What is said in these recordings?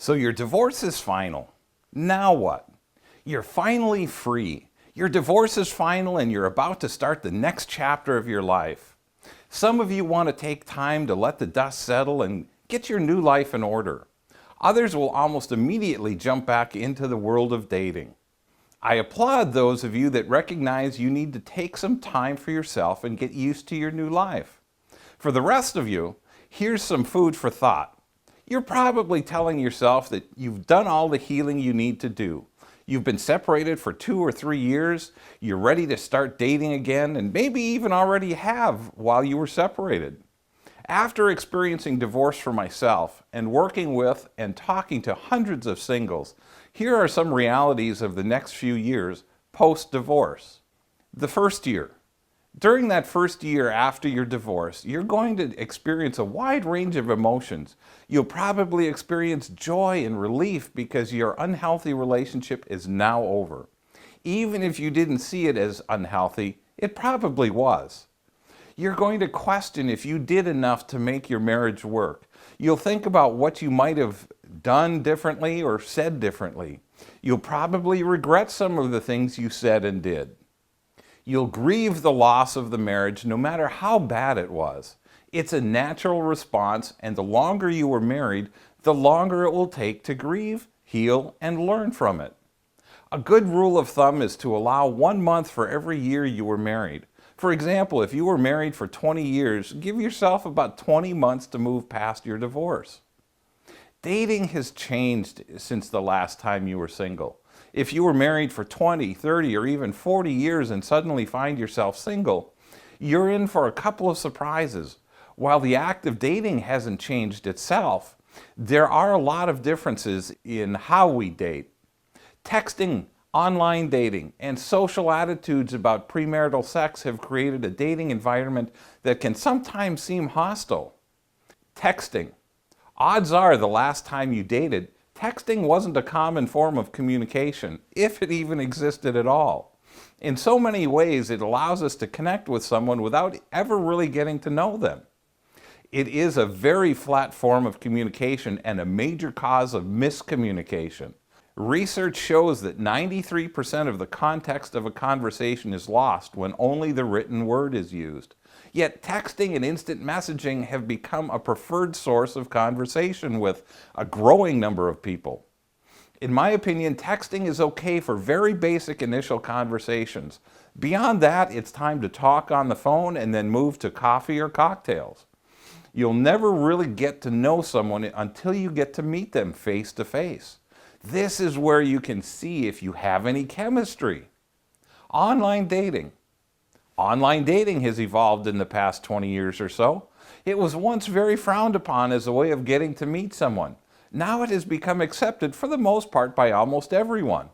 So your divorce is final. Now what? You're finally free. Your divorce is final and you're about to start the next chapter of your life. Some of you want to take time to let the dust settle and get your new life in order. Others will almost immediately jump back into the world of dating. I applaud those of you that recognize you need to take some time for yourself and get used to your new life. For the rest of you, here's some food for thought. You're probably telling yourself that you've done all the healing you need to do. You've been separated for 2 or 3 years, you're ready to start dating again, and maybe even already have while you were separated. After experiencing divorce for myself and working with and talking to hundreds of singles, here are some realities of the next few years post-divorce. The first year. During that first year after your divorce, you're going to experience a wide range of emotions. You'll probably experience joy and relief because your unhealthy relationship is now over. Even if you didn't see it as unhealthy, it probably was. You're going to question if you did enough to make your marriage work. You'll think about what you might have done differently or said differently. You'll probably regret some of the things you said and did. You'll grieve the loss of the marriage no matter how bad it was. It's a natural response, and the longer you were married, the longer it will take to grieve, heal, and learn from it. A good rule of thumb is to allow 1 month for every year you were married. For example, if you were married for 20 years, give yourself about 20 months to move past your divorce. Dating has changed since the last time you were single. If you were married for 20, 30, or even 40 years and suddenly find yourself single, you're in for a couple of surprises. While the act of dating hasn't changed itself, there are a lot of differences in how we date. Texting, online dating, and social attitudes about premarital sex have created a dating environment that can sometimes seem hostile. Texting. Odds are the last time you dated, texting wasn't a common form of communication, if it even existed at all. In so many ways, it allows us to connect with someone without ever really getting to know them. It is a very flat form of communication and a major cause of miscommunication. Research shows that 93% of the context of a conversation is lost when only the written word is used. Yet texting and instant messaging have become a preferred source of conversation with a growing number of people. In my opinion, texting is okay for very basic initial conversations. Beyond that, it's time to talk on the phone and then move to coffee or cocktails. You'll never really get to know someone until you get to meet them face to face. This is where you can see if you have any chemistry. Online dating. Online dating has evolved in the past 20 years or so. It was once very frowned upon as a way of getting to meet someone. Now it has become accepted for the most part by almost everyone.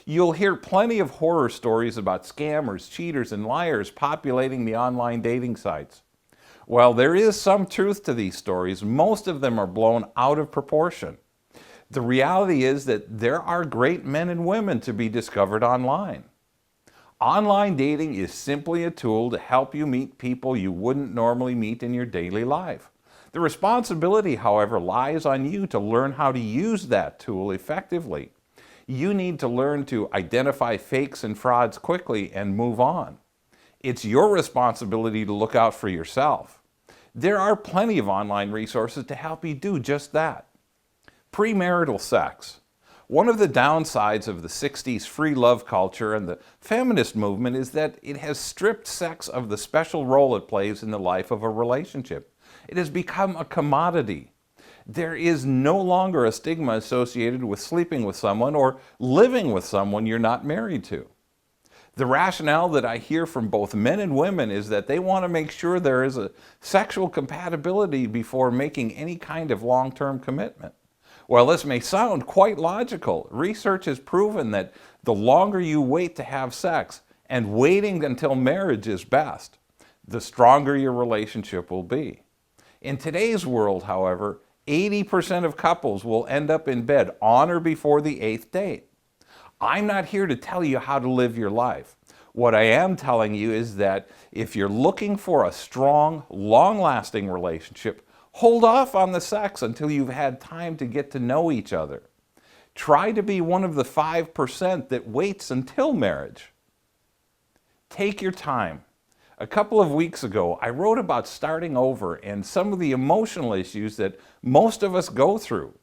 You'll hear plenty of horror stories about scammers, cheaters, and liars populating the online dating sites. While there is some truth to these stories, most of them are blown out of proportion. The reality is that there are great men and women to be discovered online. Online dating is simply a tool to help you meet people you wouldn't normally meet in your daily life. The responsibility, however, lies on you to learn how to use that tool effectively. You need to learn to identify fakes and frauds quickly and move on. It's your responsibility to look out for yourself. There are plenty of online resources to help you do just that. Premarital sex. One of the downsides of the 60s free love culture and the feminist movement is that it has stripped sex of the special role it plays in the life of a relationship. It has become a commodity. There is no longer a stigma associated with sleeping with someone or living with someone you're not married to. The rationale that I hear from both men and women is that they want to make sure there is a sexual compatibility before making any kind of long-term commitment. While this may sound quite logical, research has proven that the longer you wait to have sex, and waiting until marriage is best, the stronger your relationship will be. In today's world, however, 80% of couples will end up in bed on or before the 8th date. I'm not here to tell you how to live your life. What I am telling you is that if you're looking for a strong, long-lasting relationship, Hold off on the sex until you've had time to get to know each other. Try to be one of the 5% that waits until marriage. Take your time. A couple of weeks ago, I wrote about starting over and some of the emotional issues that most of us go through.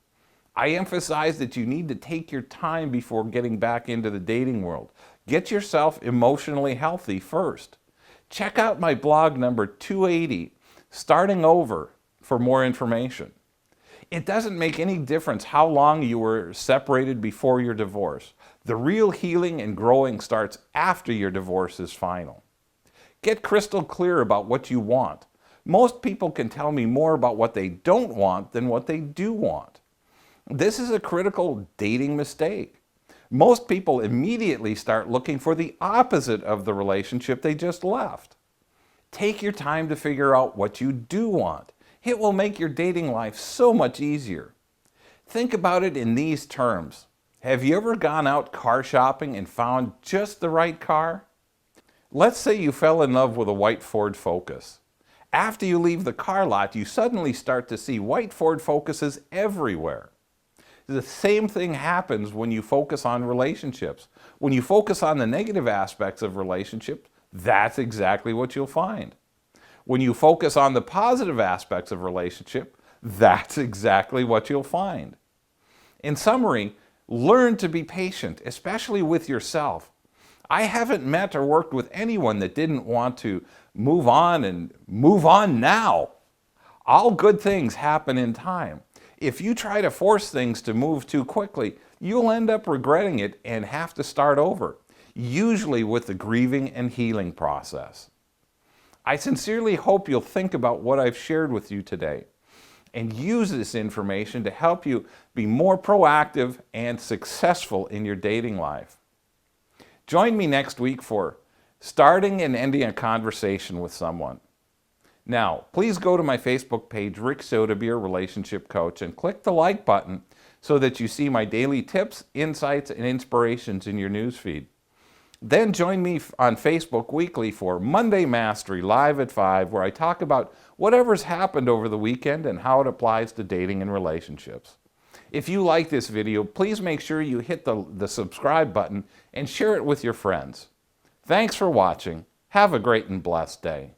I emphasize that you need to take your time before getting back into the dating world. Get yourself emotionally healthy first. Check out my blog number 280, Starting Over, for more information. It doesn't make any difference how long you were separated before your divorce. The real healing and growing starts after your divorce is final. Get crystal clear about what you want. Most people can tell me more about what they don't want than what they do want. This is a critical dating mistake. Most people immediately start looking for the opposite of the relationship they just left. Take your time to figure out what you do want. It will make your dating life so much easier. Think about it in these terms. Have you ever gone out car shopping and found just the right car? Let's say you fell in love with a white Ford Focus. After you leave the car lot, you suddenly start to see white Ford Focuses everywhere. The same thing happens when you focus on relationships. When you focus on the negative aspects of relationships, that's exactly what you'll find. When you focus on the positive aspects of relationship, that's exactly what you'll find. In summary, learn to be patient, especially with yourself. I haven't met or worked with anyone that didn't want to move on and move on now. All good things happen in time. If you try to force things to move too quickly, you'll end up regretting it and have to start over, usually with the grieving and healing process. I sincerely hope you'll think about what I've shared with you today and use this information to help you be more proactive and successful in your dating life. Join me next week for starting and ending a conversation with someone. Now, please go to my Facebook page, Rick Soetebier, Relationship Coach, and click the like button so that you see my daily tips, insights, and inspirations in your newsfeed. Then join me on Facebook weekly for Monday Mastery, live at 5, where I talk about whatever's happened over the weekend and how it applies to dating and relationships. If you like this video, please make sure you hit the subscribe button and share it with your friends. Thanks for watching. Have a great and blessed day.